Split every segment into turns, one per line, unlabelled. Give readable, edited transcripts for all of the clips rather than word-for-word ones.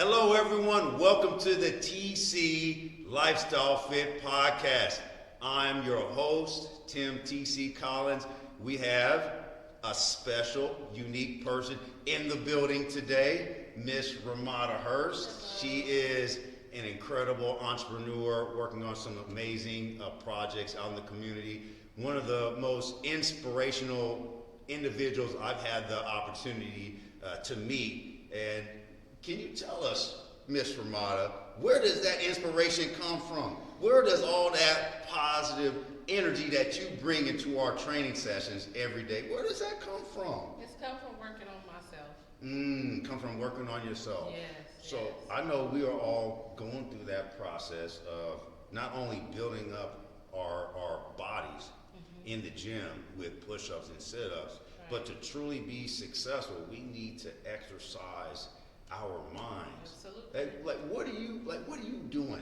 Hello, everyone. Welcome to the TC Lifestyle Fit Podcast. I'm your host, Tim TC Collins. We have a special, unique person in the building today, Miss Ramada Hurst. She is an incredible entrepreneur working on some amazing projects out in the community. One of the most inspirational individuals I've had the opportunity to meet. And can you tell us, Miss Ramada, where does that inspiration come from? Where does all that positive energy that you bring into our training sessions every day, where does that come from?
It's come from working on myself.
Come from working on yourself.
Yes.
So I know we are all going through that process of not only building up our bodies in the gym with push-ups and sit-ups,
Right.
but to truly be successful, we need to exercise our minds.
Absolutely.
Like what are you doing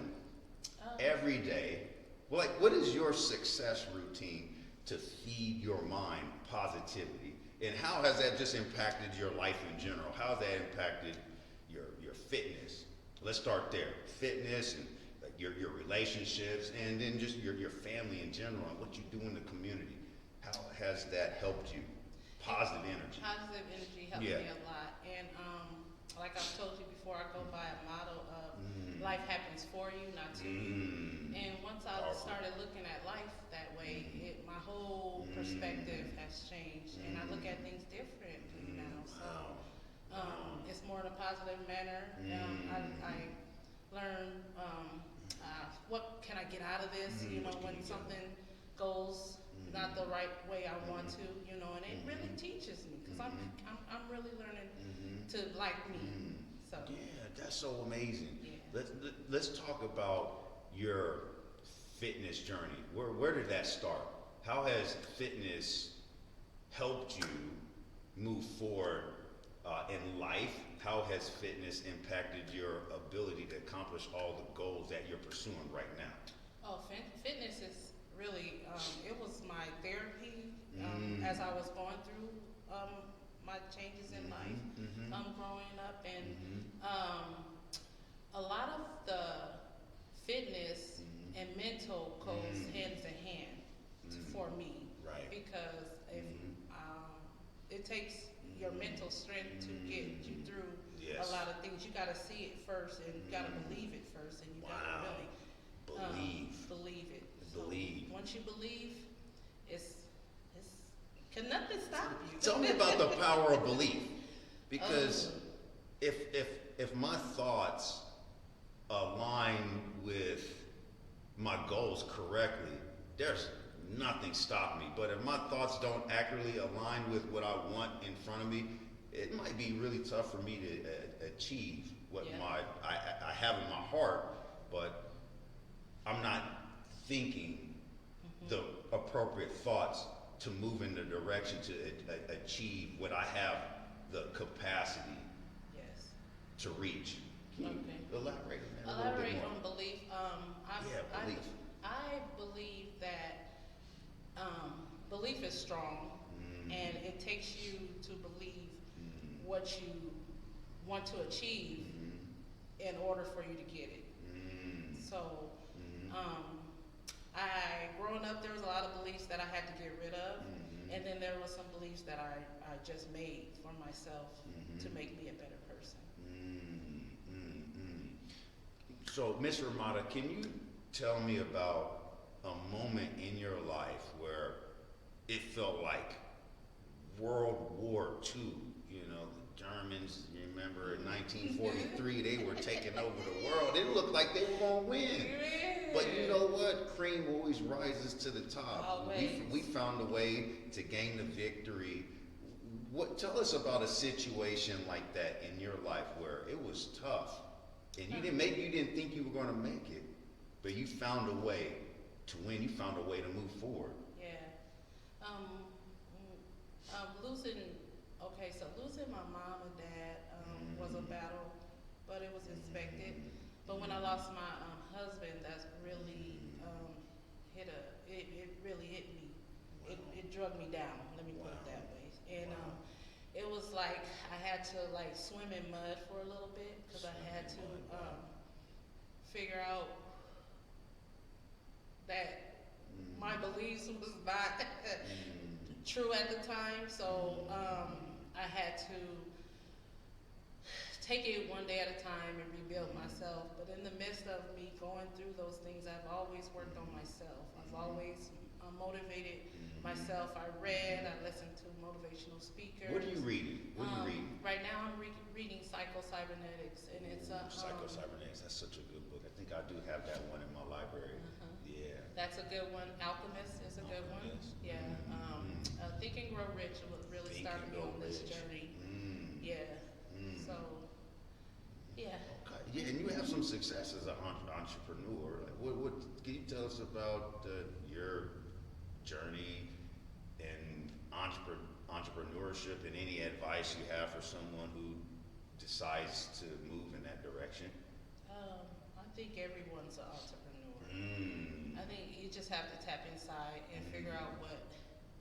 every day? Like what is your success routine to feed your mind positivity? And how has that just impacted your life in general? How has that impacted your fitness? Let's start there. Fitness and your relationships, and then just your family in general and what you do in the community. How has that helped you? Positive energy.
Positive energy helps me a lot. And like I've told you before, I go by a motto of life happens for you, not to you. And once I started looking at life that way, my whole perspective has changed, and I look at things differently now. So it's more in a positive manner. I learn what can I get out of this, when something goes not the right way I want to, and it really teaches me, because I'm really learning to like me. So
yeah, that's so amazing.
Yeah.
Let's talk about your fitness journey. Where did that start? How has fitness helped you move forward in life? How has fitness impacted your ability to accomplish all the goals that you're pursuing right now?
Oh, fitness is really, it was my therapy as I was going through my changes in life, growing up. And a lot of the fitness and mental goes hand in hand for me.
Right.
Because if it takes your mental strength to get you through a lot of things. You got to see it first, and you got to believe it first, and you got to really believe it.
Believe.
So once you believe, can nothing stop you.
Tell me about the power of belief, because if my thoughts align with my goals correctly, there's nothing stopping me. But if my thoughts don't accurately align with what I want in front of me, it might be really tough for me to achieve what I have in my heart, but I'm not thinking the appropriate thoughts to move in the direction to achieve what I have the capacity to reach. Can you elaborate on that a little bit more?
On belief.
Belief.
I believe that belief is strong, and it takes you to believe what you want to achieve in order for you to get it. So, growing up, there was a lot of beliefs that I had to get rid of, and then there were some beliefs that I just made for myself to make me a better person.
So, Ms. Ramada, can you tell me about a moment in your life where it felt like World War II? The Germans, you remember in 1943, they were taking over the world. It looked like they were going to win. But you know what? Cream always rises to the top. We found a way to gain the victory. Tell us about a situation like that in your life where it was tough, and you didn't think you were going to make it, but you found a way to win. You found a way to move forward.
Losing my mom and dad was a battle, but it was expected. But when I lost my husband, that's really it really hit me. It drug me down. Let me put it that way. And it was like I had to swim in mud for a little bit, because I had figure out that my beliefs was not true at the time. So I had to take it one day at a time and rebuild myself. But in the midst of me going through those things, I've always worked on myself. I've always motivated myself. I read, I listened to motivational speakers.
What are you reading?
Right now I'm reading Psycho-Cybernetics, and it's a
Psycho-Cybernetics. That's such a good book. I think I do have that one in my library. Yeah.
That's a good one. Alchemist is a good one. Yeah. Think and Grow Rich really started me on this journey. Yeah. So, yeah.
Okay. Yeah, and you have some success as an entrepreneur. Like, what can you tell us about your journey in entrepreneurship, and any advice you have for someone who decides to move in that direction?
I think everyone's an entrepreneur. I think you just have to tap inside and figure out what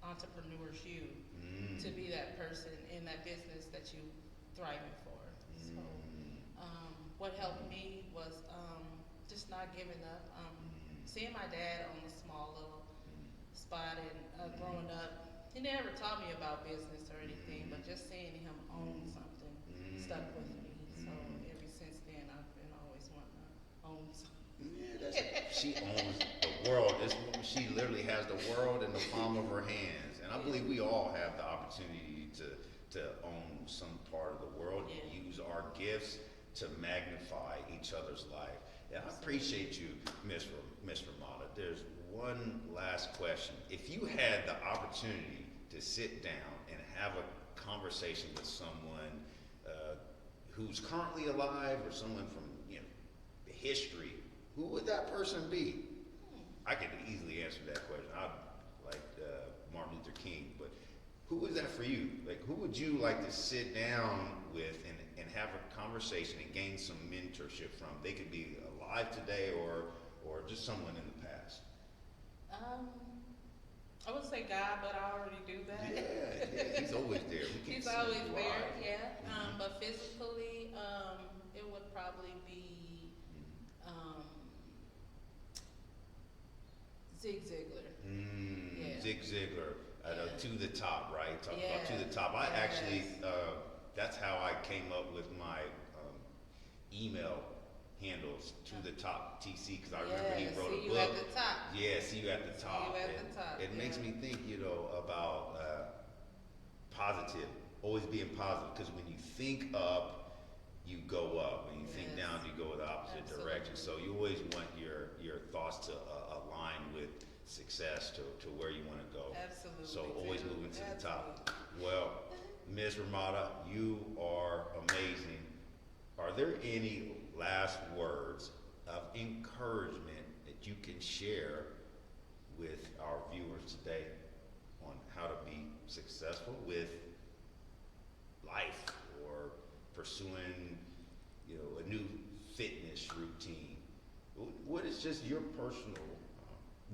entrepreneurs you to be that person in that business that you thriving for. So, what helped me was just not giving up. Seeing my dad on a small little spot, and growing up, he never taught me about business or anything, but just seeing him own something stuck with me. So ever since then, I've been always wanting to own something.
Yeah, she owns the world. She literally has the world in the palm of her hands, and I believe we all have the opportunity to own some part of the world, use our gifts to magnify each other's life. And I appreciate you, Miss Ramada. There's one last question. If you had the opportunity to sit down and have a conversation with someone who's currently alive, or someone from the history, who would that person be? I could easily answer that question. I like Martin Luther King, but who is that for you? Like, who would you like to sit down with and have a conversation and gain some mentorship from? They could be alive today, or just someone in the past.
I would say God, but I already do that.
Yeah, he's always there.
He's always there, yeah. But physically, it would probably be Zig Ziglar. Yeah.
Zig Ziglar, To the Top, right? Talk about To the Top. I actually, that's how I came up with my email handles, To the Top TC, because I remember he wrote a book.
See you at the top.
Yeah, see you at the top.
See you at the top.
It makes me think, about positive, always being positive, because when you think up, you go up. When you think down, you go the opposite direction. So you always want your thoughts to align with success, to where you want to go.
Absolutely.
So always moving to the top. Well, Ms. Ramada, you are amazing. Are there any last words of encouragement that you can share with our viewers today on how to be successful with life, or pursuing, a new fitness routine? What is just your personal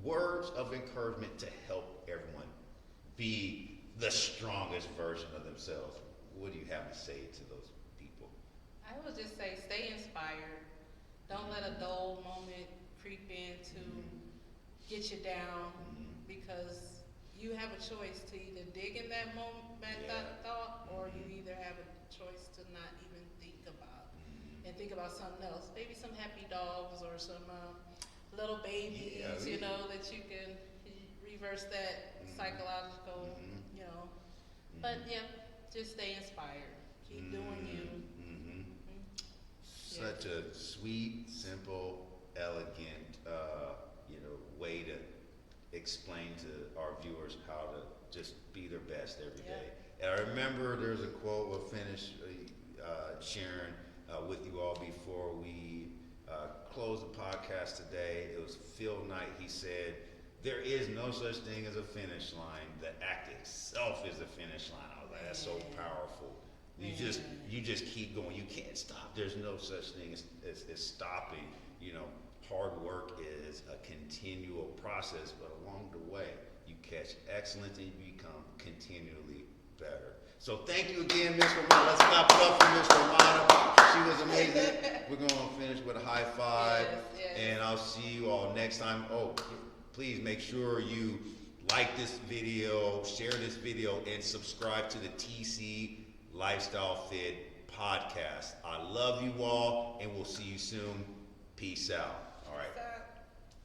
words of encouragement to help everyone be the strongest version of themselves? What do you have to say to those people?
I would just say stay inspired. Don't let a dull moment creep in to get you down, because you have a choice to either dig in that moment, that thought, or you either have a choice to not even think about and think about something else. Maybe some happy dogs, or some little babies, that you can reverse that psychological, But just stay inspired. Keep doing you.
Such a sweet, simple, elegant, way to explain to our viewers how to just be their best every day. And I remember there's a quote we'll finish sharing with you all before we close the podcast today. It was Phil Knight. He said, "There is no such thing as a finish line. The act itself is the finish line." I was like, that's so powerful. You just keep going. You can't stop. There's no such thing as stopping. Hard work is a continual process, but along the way, you catch excellence and you become continually better. So thank you again, Ms. Ramada. Let's clap it up for Ms. Ramada. She was amazing. We're going to finish with a high five.
Yes, yes.
And I'll see you all next time. Oh, please make sure you like this video, share this video, and subscribe to the TC Lifestyle Fit podcast. I love you all, and we'll see you soon. Peace out.